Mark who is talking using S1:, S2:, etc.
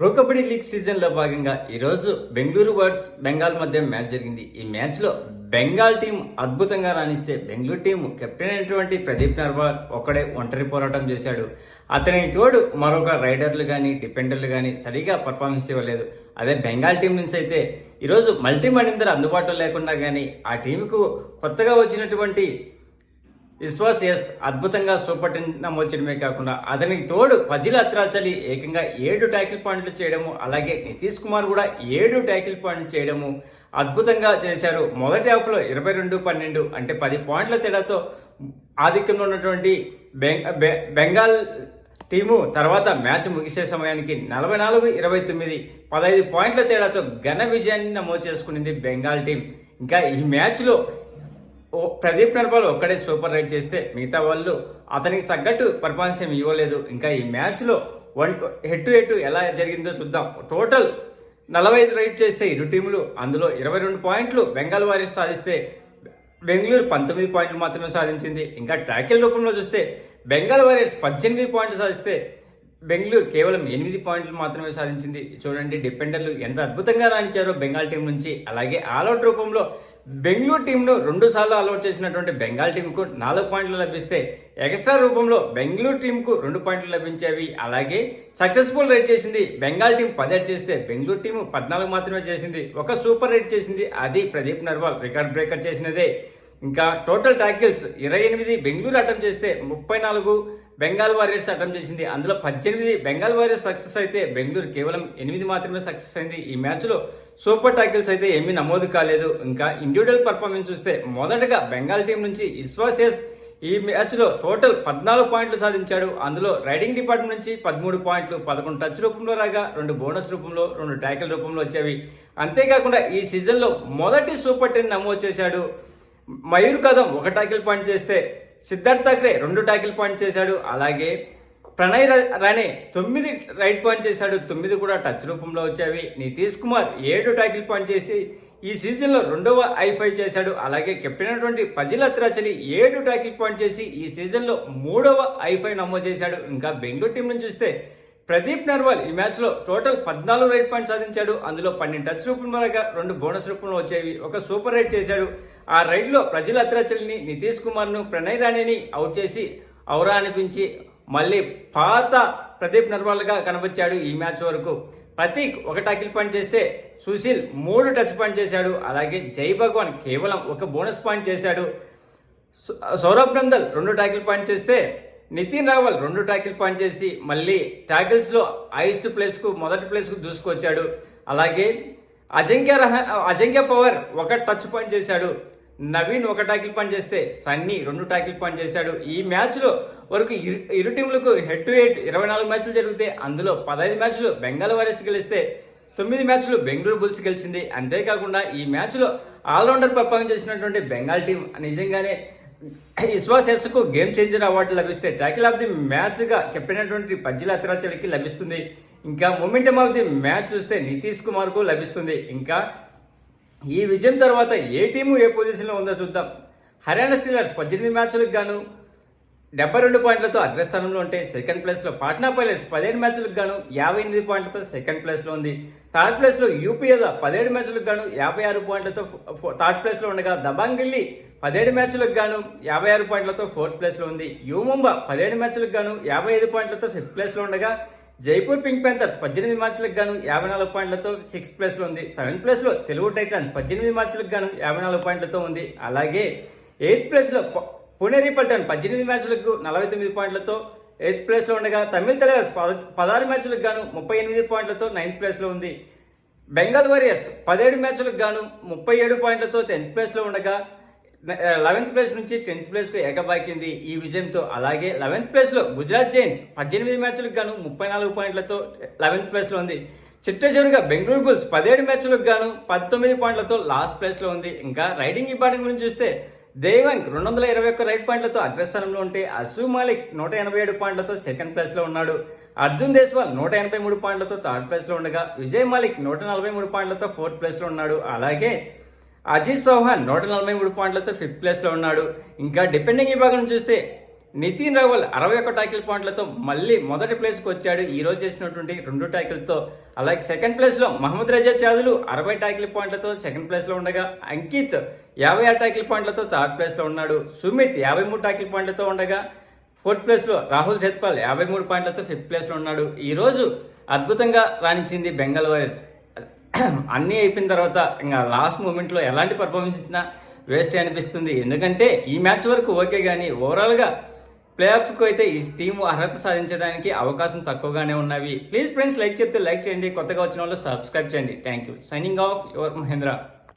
S1: Pro kabaddi league సీజన్లో భాగంగా ఈరోజు బెంగళూరు వర్సెస్ బెంగాల్ మధ్య మ్యాచ్ జరిగింది. ఈ మ్యాచ్లో బెంగాల్ టీం అద్భుతంగా రాణిస్తే బెంగళూరు టీం కెప్టెన్ అయినటువంటి ప్రదీప్ నర్వాల్ ఒక్కడే ఒంటరి పోరాటం చేశాడు. అతనికి తోడు మరొక రైడర్లు కానీ డిఫెండర్లు కానీ సరిగా పర్ఫార్మెన్స్ ఇవ్వలేదు. అదే బెంగాల్ టీం నుంచి అయితే ఈరోజు మల్టీ మనిందర్ అందుబాటులో లేకుండా కానీ ఆ టీంకు కొత్తగా వచ్చినటువంటి విశ్వాస్ అద్భుతంగా సూపర్ 10 నమోదు చేయడమే కాకుండా అతనికి తోడు ఫజిల్ అత్రాసలి ఏకంగా 7 ట్యాకిల్ పాయింట్లు చేయడము, అలాగే నితీష్ కుమార్ కూడా 7 ట్యాకిల్ పాయింట్లు చేయడము అద్భుతంగా చేశారు. మొదటి హాఫ్లో 22-12 అంటే 10 పాయింట్ల తేడాతో ఆధిక్యంలో ఉన్నటువంటి బెంగాల్ టీము తర్వాత మ్యాచ్ ముగిసే సమయానికి 44-29 15 పాయింట్ల తేడాతో ఘన విజయాన్ని నమోదు చేసుకునింది బెంగాల్ టీం. ఇంకా ఈ మ్యాచ్లో ప్రదీప్ నర్వాల్ ఒక్కడే సూపర్ రైడ్ చేస్తే మిగతా వాళ్ళు అతనికి తగ్గట్టు పర్ఫార్మెన్స్ ఏమి ఇవ్వలేదు. ఇంకా ఈ మ్యాచ్లో హెడ్ టు హెడ్ ఎలా జరిగిందో చూద్దాం. టోటల్ 45 రైడ్ చేస్తే ఇరు టీములు అందులో 22 పాయింట్లు బెంగాల్ వారియర్స్ సాధిస్తే బెంగళూరు 19 పాయింట్లు మాత్రమే సాధించింది. ఇంకా ట్యాకిల్ రూపంలో చూస్తే బెంగాల్ వారియర్స్ 18 పాయింట్లు సాధిస్తే బెంగళూరు కేవలం 8 పాయింట్లు మాత్రమే సాధించింది. చూడండి డిఫెండర్లు ఎంత అద్భుతంగా రాణించారో బెంగాల్ టీం నుంచి. అలాగే ఆల్అౌట్ రూపంలో బెంగళూరు టీంను 2 సార్లు ఆల్అౌట్ చేసినటువంటి బెంగాల్ టీంకు 4 పాయింట్లు లభిస్తే ఎక్స్ట్రా రూపంలో బెంగళూరు టీంకు 2 పాయింట్లు లభించేవి. అలాగే సక్సెస్ఫుల్ రైడ్ చేసింది బెంగాల్ టీం 10 చేస్తే బెంగళూరు టీం 14 మాత్రమే చేసింది. ఒక సూపర్ రైడ్ చేసింది, అది ప్రదీప్ నర్వాల్ రికార్డ్ బ్రేకర్ చేసినదే. ఇంకా టోటల్ ట్యాకిల్స్ 28 బెంగళూరు అటెంప్ట్ చేస్తే 34 బెంగాల్ వారియర్స్ అటెంప్ట్ చేసింది. అందులో 18 బెంగాల్ వారియర్స్ సక్సెస్ అయితే బెంగళూరు కేవలం 8 మాత్రమే సక్సెస్ అయింది. ఈ మ్యాచ్లో సూపర్ టాకిల్స్ అయితే ఏమీ నమోదు కాలేదు. ఇంకా ఇండివిజువల్ పర్ఫార్మెన్స్ చూస్తే మొదటగా బెంగాల్ టీం నుంచి విశ్వాస్ ఈ మ్యాచ్లో టోటల్ 14 పాయింట్లు సాధించాడు. అందులో రైడింగ్ డిపార్ట్మెంట్ నుంచి 13 పాయింట్లు, 11 టచ్ రూపంలో రాగా 2 బోనస్ రూపంలో 2 ట్యాకిల్ రూపంలో వచ్చేవి. అంతేకాకుండా ఈ సీజన్లో మొదటి సూపర్ 10 నమోదు చేశాడు మయూర్ కదం 1 ట్యాకిల్ పాయింట్ చేస్తే సిద్ధార్థ్ థాక్రే 2 ట్యాకిల్ పాయింట్ చేశాడు. అలాగే ప్రణయ్ రాణే 9 రైట్ పాయింట్ చేశాడు, 9 కూడా టచ్ రూపంలో వచ్చేవి. నితీష్ కుమార్ 7 ట్యాకిల్ పాయింట్ చేసి ఈ సీజన్లో 2వ I5 చేశాడు. అలాగే కెప్టెన్ అయినటువంటి ఫజిల్ అత్రాచలి 7 ట్యాకిల్ పాయింట్ చేసి ఈ సీజన్లో 3వ I5 నమోదు చేశాడు. ఇంకా బెంగళూరు టీం నుంచి చూస్తే ప్రదీప్ నర్వాల్ ఈ మ్యాచ్లో టోటల్ 14 రైట్ పాయింట్ సాధించాడు. అందులో 12 టచ్ రూపంలో 2 బోనస్ రూపంలో వచ్చేవి. ఒక సూపర్ రైడ్ చేశాడు. ఆ రైడ్లో ఫజిల్ అత్రాచలిని, నితీష్ కుమార్ను, ప్రణయ్ రాణేని అవుట్ చేసి ఔరా అనిపించి మళ్ళీ పాత ప్రదీప్ నర్వాల్గా కనబచ్చాడు. ఈ మ్యాచ్ వరకు ప్రతీక్ 1 టాకిల్ పాయింట్ చేస్తే సుశీల్ 3 టచ్ పాయింట్ చేశాడు. అలాగే జై భగవాన్ కేవలం 1 బోనస్ పాయింట్ చేశాడు. సౌరభ్ నందల్ 2 టాకిల్ పాయింట్ చేస్తే నితిన్ రావల్ 2 టాకిల్ పాయింట్ చేసి మళ్ళీ ట్యాకిల్స్లో హైయెస్ట్ ప్లేస్కు మొదటి ప్లేస్కు దూసుకొచ్చాడు. అలాగే అజింక్య పవర్ 1 టచ్ పాయింట్ చేశాడు. నవీన్ 1 టాకిల్ పాయింట్ చేస్తే సన్నీ 2 టాకిల్ పాయింట్ చేశాడు. ఈ మ్యాచ్లో వరకు ఇరు టీంలకు హెడ్ టు హెడ్ 24 మ్యాచ్లు జరిగితే అందులో 15 మ్యాచ్లు బెంగాల్ వారియర్స్ గెలిస్తే 9 మ్యాచ్లు బెంగళూరు బుల్స్ గెలిచింది. అంతేకాకుండా ఈ మ్యాచ్లో ఆల్రౌండర్ పర్ఫార్మెన్స్ చేసినటువంటి బెంగాల్ టీం నిజంగానే విశ్వాసకు గేమ్ చేంజర్ అవార్డు లభిస్తే ట్యాకిల్ ఆఫ్ ది మ్యాచ్గా కెప్టెన్ అయినటువంటి ఫజిల్ అత్రాచలికి లభిస్తుంది. ఇంకా మొమెంటమ్ ఆఫ్ ది మ్యాచ్ చూస్తే నితీష్ కుమార్కు లభిస్తుంది. ఇంకా ఈ విజయం తర్వాత ఏ టీము ఏ పొజిషన్లో ఉందో చూద్దాం. హర్యానా స్టీలర్స్ 18 మ్యాచ్లకు గాను 72 పాయింట్లతో అగ్రస్థానంలో ఉంటే సెకండ్ ప్లేస్లో పాట్నా పైలట్స్ 17 మ్యాచ్లకు గాను 58 పాయింట్లతో సెకండ్ ప్లేస్లో ఉంది. థర్డ్ ప్లేస్లో యూపీఏదా 17 మ్యాచ్లకు గాను 56 పాయింట్లతో థర్డ్ ప్లేస్లో ఉండగా దబాంగ్ ఢిల్లీ 17 మ్యాచ్లకు గాను 56 పాయింట్లతో ఫోర్త్ ప్లేస్లో ఉంది. యూ ముంబా 17 మ్యాచ్లకు గాను 55 పాయింట్లతో ఫిఫ్త్ ప్లేస్లో ఉండగా జైపూర్ పింక్ ప్యాంథర్స్ 18 మ్యాచ్లకు గాను 54 పాయింట్లతో సిక్స్త్ ప్లేస్లో ఉంది. సెవెంత్ ప్లేస్లో తెలుగు టైటన్స్ 18 మ్యాచ్లకు గాను 54 పాయింట్లతో ఉంది. అలాగే ఎయిత్ ప్లేస్లో పుణె రిపల్టన్ 18 మ్యాచ్లకు 49 పాయింట్లతో ఎయిత్ ప్లేస్లో ఉండగా తమిళ్ టైగర్స్ 16 మ్యాచ్లకు గాను 38 పాయింట్లతో నైన్త్ ప్లేస్లో ఉంది. బెంగాల్ వారియర్స్ 17 మ్యాచ్లకు గాను 37 పాయింట్లతో 10th ప్లేస్లో ఉండగా 11th ప్లేస్ నుంచి 10th ప్లేస్కు ఎగబాకింది ఈ విజయంతో. అలాగే 11th ప్లేస్లో గుజరాత్ జైన్స్ 18 మ్యాచ్లకు గాను 34 పాయింట్లతో 11th ప్లేస్లో ఉంది. చిట్ట చివరిగా బెంగళూరు బుల్స్ 17 మ్యాచ్లకు గాను 19 పాయింట్లతో లాస్ట్ ప్లేస్లో ఉంది. ఇంకా రైడింగ్ విభాగం గురించి చూస్తే దేవంగ్ 221 రైట్ పాయింట్లతో అగ్రస్థానంలో ఉంటే అసు మాలిక్ 187 పాయింట్లతో సెకండ్ ప్లేస్లో ఉన్నాడు. అర్జున్ దేశ్వాల్ 183 పాయింట్లతో థర్డ్ ప్లేస్లో ఉండగా విజయ్ మాలిక్ 143 పాయింట్లతో ఫోర్త్ ప్లేస్లో ఉన్నాడు. అలాగే అజిత్ చౌహాన్ 143 పాయింట్లతో ఫిఫ్త్ ప్లేస్లో ఉన్నాడు. ఇంకా డిపెండింగ్ విభాగం చూస్తే నితిన్ రావల్ 61 ట్యాకిల్ పాయింట్లతో మళ్ళీ మొదటి ప్లేస్కి వచ్చాడు ఈ రోజు చేసినటువంటి 2 ట్యాకిల్తో. అలాగే సెకండ్ ప్లేస్లో మహమ్మద్ రజా చాదులు 60 ట్యాకిల్ పాయింట్లతో సెకండ్ ప్లేస్లో ఉండగా, అంకిత్ 56 ట్యాకిల్ పాయింట్లతో థర్డ్ ప్లేస్లో ఉన్నాడు. సుమిత్ 53 ట్యాకిల్ పాయింట్లతో ఉండగా ఫోర్త్ ప్లేస్లో రాహుల్ జైస్వాల్ 53 పాయింట్లతో ఫిఫ్త్ ప్లేస్లో ఉన్నాడు. ఈరోజు అద్భుతంగా రాణించింది బెంగాల్ వారియర్స్. అన్నీ అయిపోయిన తర్వాత ఇంకా లాస్ట్ మూమెంట్లో ఎలాంటి పర్ఫార్మెన్స్ ఇచ్చినా వేస్ట్ అనిపిస్తుంది. ఎందుకంటే ఈ మ్యాచ్ వరకు ఓకే, కానీ ఓవరాల్గా ప్లే ఆఫ్కు అయితే ఈ టీము అర్హత సాధించడానికి అవకాశం తక్కువగానే ఉన్నవి. ప్లీజ్ ఫ్రెండ్స్, లైక్ చెప్తే లైక్ చేయండి, కొత్తగా వచ్చిన వాళ్ళు సబ్స్క్రైబ్ చేయండి. Thank you. Signing off your Mahindra.